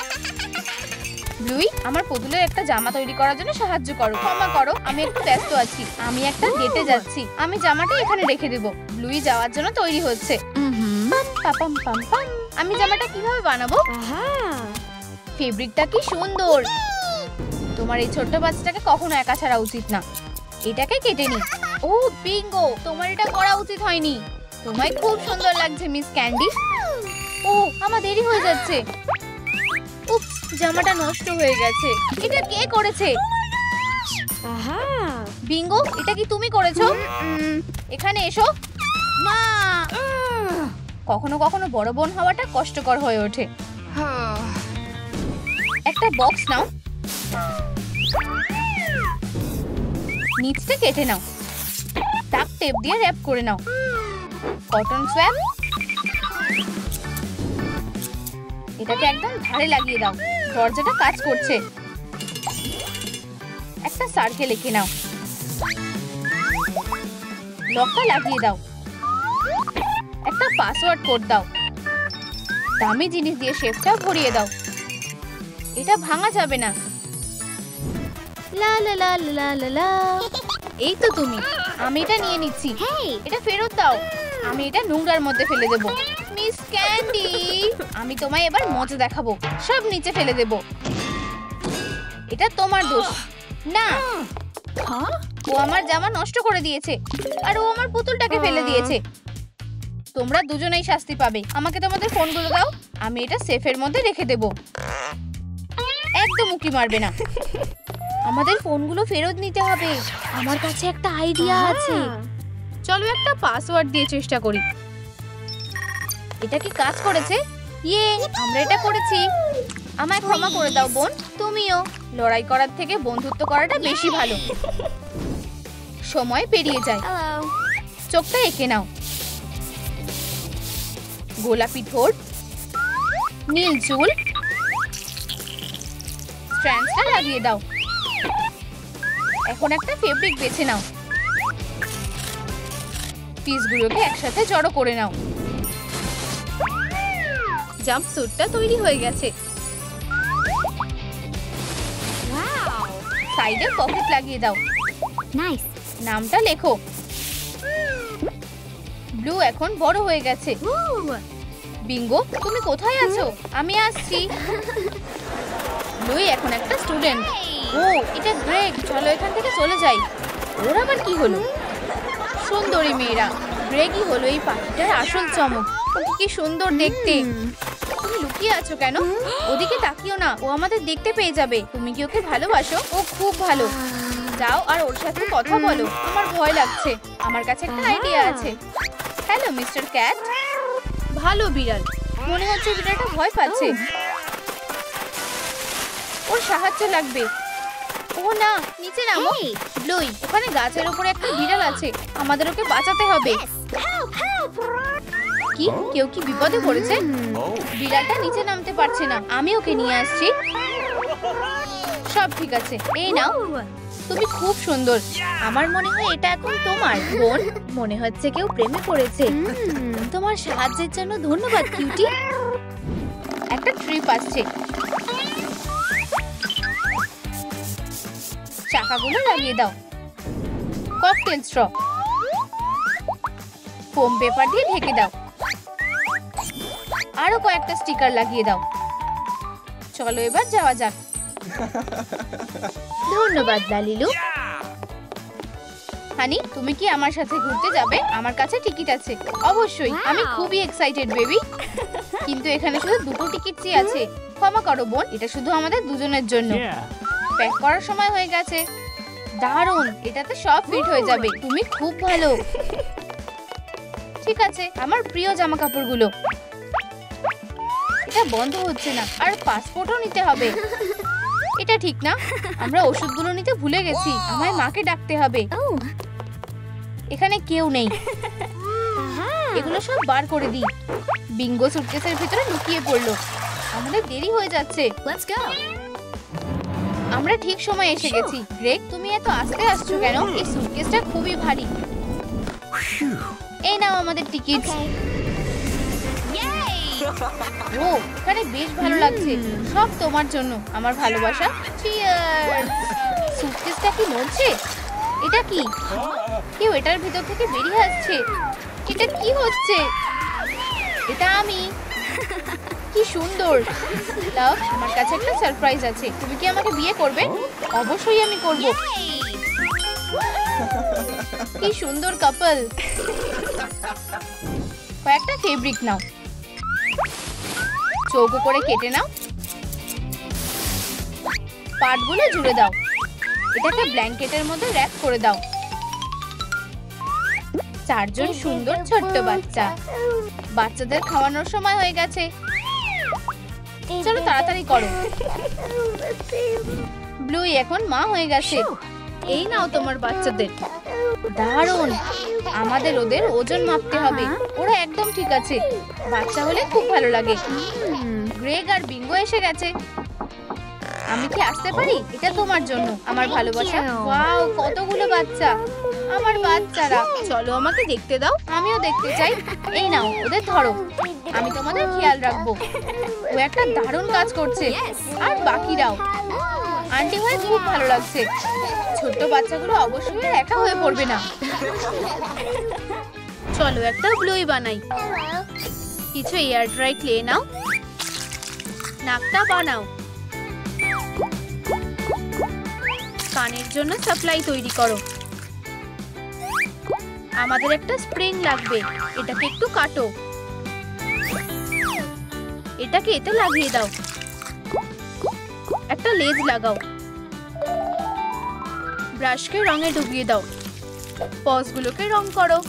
ব্লুই, আমার পুতুলের একটা জামা তৈরি করার জন্য সাহায্য করো। ক্ষমা করো, আমি একটু ব্যস্ত আছি। আমি একটা ডেটে যাচ্ছি। আমি জামাটা এখানে রেখে দেব। ব্লুই যাওয়ার জন্য তৈরি হচ্ছে। পাপাম পাম পাম। আমি জামাটা কিভাবে বানাবো? ফেব্রিকটা কি সুন্দর। তোমার এই ছোট্ট বাচ্চাটাকে কখনো একা ছাড়া উচিত না। এটাকে কেটে নি। ও বিঙ্গো, তোমার এটা করা উচিত হয়নি। তোমায় খুব সুন্দর লাগছে মিস ক্যান্ডি। ও, আমার দেরি হয়ে যাচ্ছে। উপস, জামাটা নষ্ট হয়ে গেছে। এটা কে করেছে? বিঙ্গো, এটা কি তুমি করেছো? এখানে এসো। মা, কখনো কখনো বড় বোন হওয়াটা কষ্টকর হয়ে ওঠে। একটা বক্স নাও। নিচটা কেটে নাও। টাক টেপ দিয়ে র‍্যাপ করে নাও। কটন সোয়াব। এটাকে একদম ধারে লাগিয়ে দাও। দরজাটা কাজ করছে। একটা সার্কেল এঁকে নাও। লকটা লাগিয়ে দাও। একটা পাসওয়ার্ড কোড দাও। দামি জিনিস দিয়ে শেপটা ভরিয়ে দাও। এটা ভাঙা যাবে না। লা লা লা লা লা লা। এই তো তুমি। আমি এটা নিয়ে নিচ্ছি। এটা ফেরত দাও। আমি এটা নোংরার মধ্যে ফেলে দেব। মিস ক্যান্ডি, আমি তোমায় এবার মজা দেখাবো। সব নিচে ফেলে দেব। এটা তোমার দোষ না। ও আমার জামা নষ্ট করে দিয়েছে আর ও আমার পুতুলটাকে ফেলে দিয়েছে। তোমরা দুজনেই শাস্তি পাবে। আমাকে তোমাদের ফোনগুলো দাও। আমি এটা সেফের মধ্যে রেখে দেব। একদম উকি মারবে না। আমাদের ফোনগুলো ফেরত নিতে হবে। আমার কাছে একটা আইডিয়া আছে। চলো একটা পাসওয়ার্ড দিয়ে চেষ্টা করি। এটা কি কাজ করেছে? ইয়ে, আমরা এটা করেছি। আমায় ক্ষমা করে দাও বোন। তুমিও। লড়াই করার থেকে বন্ধুত্ব করাটা বেশি ভালো। সময় পেরিয়ে যায়। চোখটা এঁকে নাও। গোলাপি ঠোঁট, নীল চুল। স্ট্র্যান্ডসটা লাগিয়ে দাও। এখন একটা ফেব্রিক বেছে নাও। পিসগুলোকে একসাথে জড়ো করে নাও। জাম্পস্যুটটা তৈরি হয়ে গেছে। সাইডে পকেট লাগিয়ে দাও। Nice. নামটা লেখো। ব্লু এখন বড় হয়ে গেছে। বিঙ্গো, তুমি কোথায় আছো? আমি আসছি। ব্লুই এখন একটা স্টুডেন্ট। ও, এটা গ্রেগ। চলো এখান থেকে চলে যাই। ওর আবার কি হলো? সুন্দরী মেয়েরা, গ্রেগই হলো এই পাখিটার আসল চমক। ওকে কি সুন্দর দেখতে। তুমি লুকিয়ে আছো কেন? ওদিকে তাকিও না, ও আমাদের দেখতে পেয়ে যাবে। তুমি কি ওকে ভালোবাসো? ও খুব ভালো। যাও আর ওর সাথে কথা বলো। আমার ভয় লাগছে। আমার কাছে একটা আইডিয়া আছে। Hello mister cat. ভালো বিড়াল। মনে হচ্ছে বিড়ালটা ভয় পাচ্ছে। ওর সাহায্য লাগবে। ও না, নিচে নামো। ব্লুই, ওখানে গাছের উপরে একটা বিড়াল আছে। আমাদের ওকে বাঁচাতে হবে। কি, কেউ কি বিপদে পড়েছে? বিড়ালটা নিচে নামতে পারছে না। আমি ওকে নিয়ে আসছি। সব ঠিক আছে, এই নাও। তুমি খুব সুন্দর। আমার মনে হয় এটা এখন তোমার বোন। মনে হচ্ছে কেউ প্রেমে পড়েছে। তোমার সাহায্যের জন্য ধন্যবাদ কিউটি। একটা ট্রিপ আসছে। চাকাগুলো লাগিয়ে দাও। ককটেল স্ট্র, ফোম পেপার দিয়ে ঢেকে দাও। আরো কয়েকটা স্টিকার লাগিয়ে দাও। চলো এবার যাওয়া যাক। ধন্যবাদ লালিলু। হানি, তুমি কি আমার সাথে ঘুরতে যাবে? আমার কাছে টিকিট আছে। অবশ্যই, আমি খুবই এক্সাইটেড বেবি। কিন্তু এখানে শুধু দুটো টিকিটই আছে। ক্ষমা করো বোন, এটা শুধু আমাদের দুজনের জন্য। প্যাক করার সময় হয়ে গেছে। দারুণ, এটাতে সব ফিট হয়ে যাবে। তুমি খুব ভালো। ঠিক আছে, আমার প্রিয় জামা কাপড়গুলো। এটা বন্ধ হচ্ছে না। আর পাসপোর্টও নিতে হবে। এটা ঠিক না। আমরা ওষুধগুলো নিতে ভুলে গেছি। আমায় মাকে ডাকতে হবে। এখানে কেউ নেই। এগুলো সব বার করে দিই। বিঙ্গো সুটকেসের ভিতরে লুকিয়ে পড়লো। আমাদের দেরি হয়ে যাচ্ছে। Let's go. আমরা ঠিক সময় এসে গেছি। গ্রেগ, তুমি এত আস্তে আসছো কেন? এই সুটকেসটা খুবই ভারী। এই নাও আমাদের টিকিট। ও, এখানে বেশ ভালো লাগছে। সব তোমার জন্য আমার ভালোবাসা। চিয়ার্স। সুটকেসটা কি নড়ছে? এটা কি? কেউ এটার ভিতর থেকে বেরিয়ে আসছে। এটা কি হচ্ছে? এটা আমি। কি সুন্দর। লাভ, আমার কাছে একটা সারপ্রাইজ আছে। তুমি কি আমাকে বিয়ে করবে? অবশ্যই আমি করব। কি সুন্দর কাপল। কয়েকটা ফেব্রিক নাও। চৌকো করে কেটে নাও। পাটগুলো জুড়ে দাও। এটাকে ব্ল্যাঙ্কেটের মধ্যে র‍্যাপ করে দাও। চারজন সুন্দর ছোট্ট বাচ্চা। বাচ্চাদের খাওয়ানোর সময় হয়ে গেছে। চলো তাড়াতাড়ি করো। ব্লুই এখন মা হয়ে গেছে। এই নাও তোমার বাচ্চাদের। দারুণ। আমাদের ওদের ওজন মাপতে হবে। ওরা একদম ঠিক আছে। বাচ্চা হলে খুব ভালো লাগে। গ্রেগ আর বিঙ্গো এসে গেছে। আমি কি আসতে পারি? এটা তোমার জন্য আমার ভালোবাসা। ওয়াও, কতগুলো বাচ্চা। আমার বাচ্চারা। চলো আমাকে দেখতে দাও। আমিও দেখতে চাই। এই নাও, ওদের ধরো। আমি তোমাদের খেয়াল রাখবো। ও একটা দারুণ কাজ করছে। আর বাকিরাও। আন্টি হয়ে খুব ভালো লাগছে। ছোট্ট বাচ্চাগুলো অবশ্যই আর একা হয়ে পড়বে না। চলো একটা ব্লুই বানাই। কিছু এয়ার ড্রাই ক্লে নাও। নাকটা বানাও। কানের জন্য সাপ্লাই তৈরি করো। আমাদের একটা স্প্রিং লাগবে। এটাকে একটু কাটো। এটাকে এতে লাগিয়ে দাও। একটা লেজ লাগাও। ব্রাশকে রঙে ডুবিয়ে দাও। পজগুলোকে রং করো।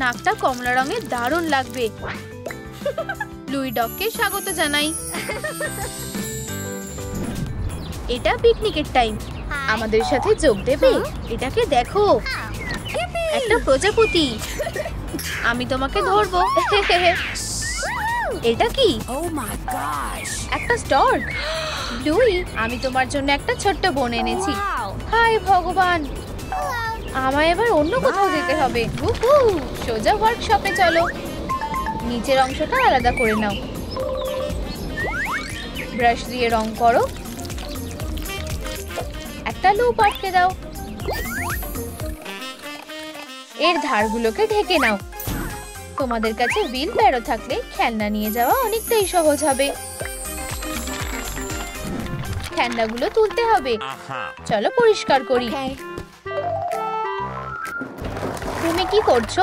নাকটা কমলা রঙের দারুণ লাগবে। লুই ডগকে স্বাগত জানাই। এটা পিকনিকের টাইম। আমাদের সাথে যোগ দেবে? এটাকে দেখো, একটা প্রজাপতি। আমি তোমাকে ধরবো। এটা কি? Oh my gosh. একটা স্টর্ক। ব্লুই, আমি তোমার জন্য একটা ছোট্ট বোন এনেছি। হাই ভগবান, আমায় এবার অন্য কোথাও যেতে হবে। সোজা ওয়ার্কশপে চলো। নিচের অংশটা আলাদা করে নাও। ব্রাশ দিয়ে রং করো। একটা লুপ আটকে দাও। এর ধারগুলোকে ঢেকে নাও। তোমাদের কাছে হুইল ব্যারো থাকলে খেলনা নিয়ে যাওয়া অনেকটাই সহজ হবে। খেলনাগুলো তুলতে হবে। চলো পরিষ্কার করি। তুমি কি করছো?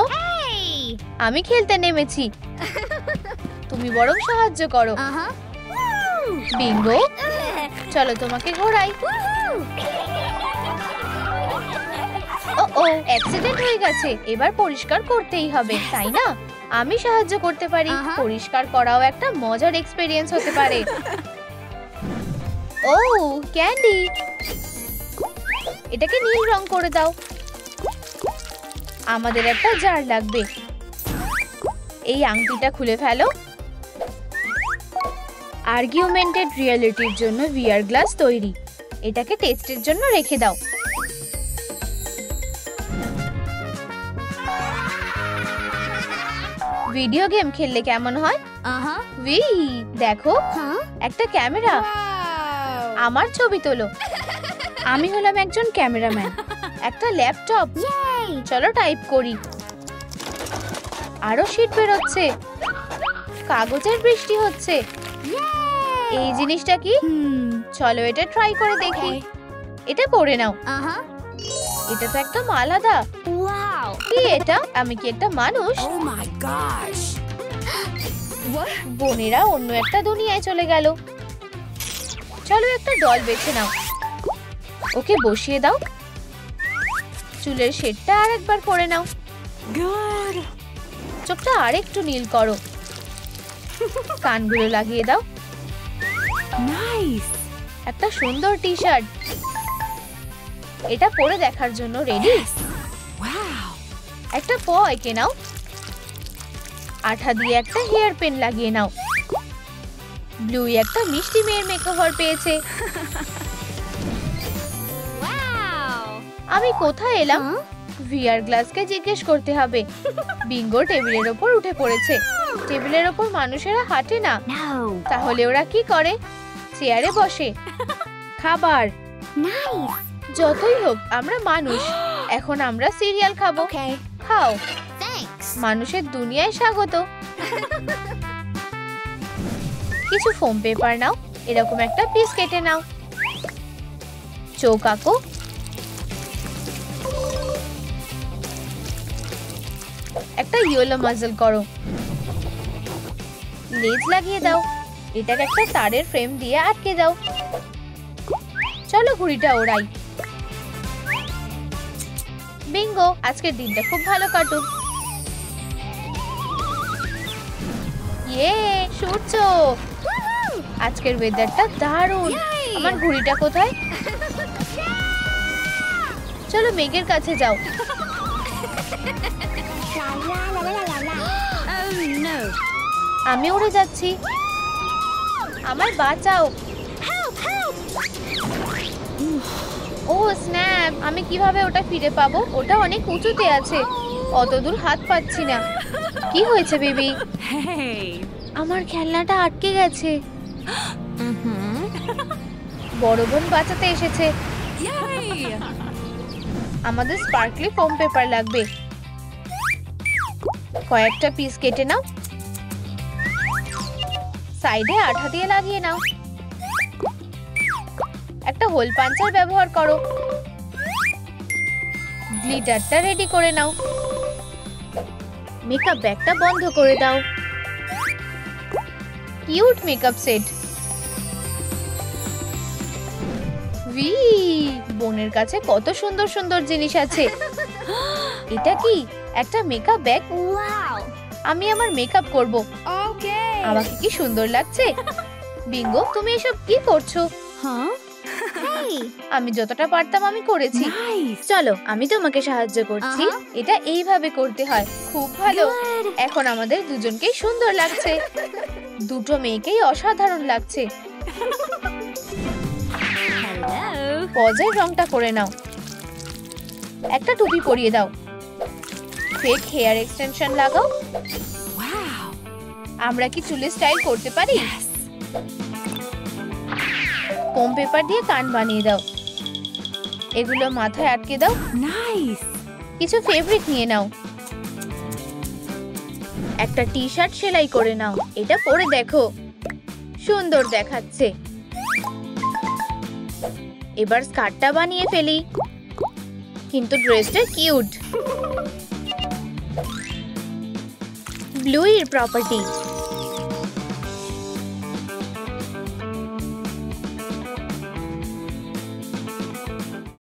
আমি খেলতে নেমেছি, তুমি বরং সাহায্য করো। বিঙ্গো, চলো তোমাকে ঘোরাই। ও অ্যাক্সিডেন্ট হয়ে গেছে, এবার পরিষ্কার করতেই হবে, তাই না? আমি সাহায্য করতে পারি। পরিষ্কার করাও একটা মজার এক্সপেরিয়েন্স হতে পারে। ও ক্যান্ডি, এটাকে নীল রং করে দাও। আমাদের একটা জার লাগবে। এই আংটিটা খুলে ফেলো। আর্গুমেন্টেড রিয়েলিটির জন্য ভিআর গ্লাস তৈরি। এটাকে টেস্টের জন্য রেখে দাও। ভিডিও গেম খেললে কেমন হয়? উই, দেখো একটা ক্যামেরা। আমার ছবি তোলো। আমি হলাম একজন ক্যামেরাম্যান। একটা ল্যাপটপ। চলো টাইপ করি। আরো শীট বেরোচ্ছে। কাগজের বৃষ্টি হচ্ছে। এই জিনিসটা কি? চলো এটা ট্রাই করে দেখি। এটা পড়ে নাও। এটা তো একদম আলাদা। কি এটা? আমি কি একটা মানুষ? বোনেরা অন্য একটা দুনিয়ায় চলে গেল। চলো একটা ডল বেছে নাও। ওকে বসিয়ে দাও। চুলের শেডটা আরেকবার করে নাও। চোখটা আরেকটু নীল করো। কানগুলো লাগিয়ে দাও। একটা সুন্দর টি শার্ট। এটা পরে দেখার জন্য রেডি? একটা প এঁকে নাও। আঠা দিয়ে একটা হেয়ার পেন লাগিয়ে নাও। ব্লু একটা মিষ্টি মেয়ের মেকওভার পেয়েছে। আমি কোথায় এলাম? ভিআর গ্লাসকে জিজ্ঞেস করতে হবে। বিঙ্গো টেবিলের ওপর উঠে পড়েছে। টেবিলের ওপর মানুষেরা হাঁটে না, তাহলে ওরা কি করে? চেয়ারে বসে। খাবার। যতই হোক আমরা মানুষ। এখন আমরা সিরিয়াল খাবো। খাও। মানুষের দুনিয়ায় স্বাগত। কিছু ফোম পেপার নাও। এরকম একটা পিস কেটে নাও। চোখ আঁকো। একটা ইয়েলো মাজল করো। লেজ লাগিয়ে দাও। এটাকে একটা তারের ফ্রেম দিয়ে আটকে দাও। চলো ঘুড়িটা ওড়াই। বিঙ্গো, আজকের দিনটা খুব ভালো কাটুক। ইয়ে, সূর্য। আজকের ওয়েদারটা দারুণ। আমার ঘুড়িটা কোথায়? চলো মেঘের কাছে যাও। আমি উড়ে যাচ্ছি। আমার বাঁচাও। ও স্ন্যাপ, আমি কিভাবে ওটা ফিরে পাবো? ওটা অনেক উঁচুতে আছে, অত দূর হাত পাচ্ছি না। কি হয়েছে বেবি? আমার খেলনাটা আটকে গেছে। বড় বোন বাঁচাতে এসেছে। আমাদের স্পার্কলি ফোম পেপার লাগবে। কয়েকটা পিস কেটে নাও। সাইডে আঠা দিয়ে লাগিয়ে নাও। একটা হোল পাঞ্চার ব্যবহার করো। গ্লিটারটা রেডি করে নাও। মেকআপ ব্যাগটা বন্ধ করে দাও। Cute makeup set. বোনের কাছে কত সুন্দর সুন্দর জিনিস আছে। এটা কি? একটা মেকআপ ব্যাগ। আমি আমার মেকআপ করব। আমাকে কি সুন্দর লাগছে। বিঙ্গো, তুমি এসব কি করছো? আমি যতটা পারতাম আমি করেছি। চলো আমি তোমাকে সাহায্য করছি। এটা এইভাবে করতে হয়। খুব ভালো। এখন আমাদের দুজনকেই সুন্দর লাগছে। দুটো মেয়েকেই অসাধারণ লাগছে। পজের রংটা করে নাও। একটা টুপি পরিয়ে দাও। ফেক হেয়ার এক্সটেনশন লাগাও। আমরা কি চুলে স্টাইল করতে পারি? ফোম পেপার দিয়ে কান বানিয়ে দাও। এগুলো মাথায় আটকে দাও। কিছু ফেব্রিক নিয়ে নাও, একটা টি শার্ট সেলাই করে নাও। এটা পরে দেখো, সুন্দর দেখাচ্ছে। এবার স্কার্টটা বানিয়ে ফেলি, কিন্তু ড্রেসটা কিউট। ব্লুইর প্রপার্টি।